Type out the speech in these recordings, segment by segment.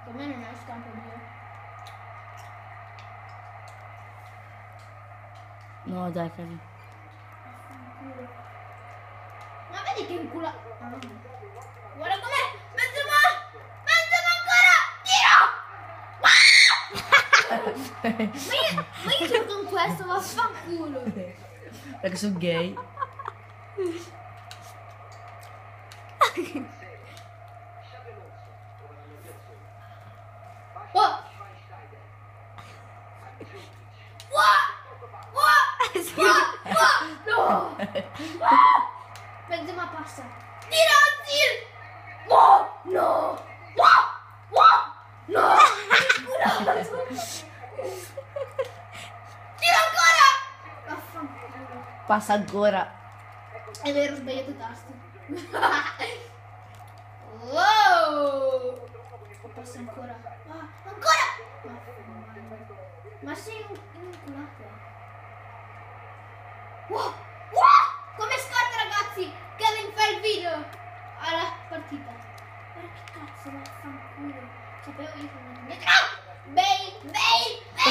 Per me non è scampo mio. No, dai, Karim. Ma vedi che incula... Ah. Guarda com'è! Benzema! Benzema ancora! Tiro! Ma io gioco con questo, vaffanculo! Perché sono gay. Oh! No! Benzema passa. Tira, Ozil! No! No! No! Tira ancora! Vaffanculo. Passa ancora. È vero, ho sbagliato i tasti. Wow! Passa ancora. Ah, ancora! Ma sei un inculato. Wow! Wow! Come scorda, ragazzi! Kevin fa il video alla partita. Guarda che cazzo, vaffanculo. Sapevo io che non mi... Bale!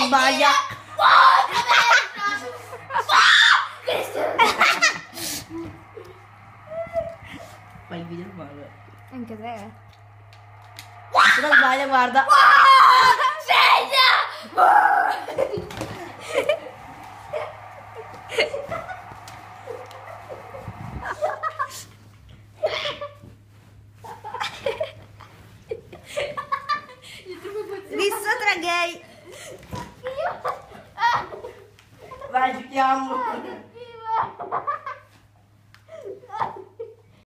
Sbaglia. Wow! Cristiano! Ma il video sbaglia. Anche te. Se non sbaglia, guarda. Segna! Visto tra gay. Vai, giochiamo.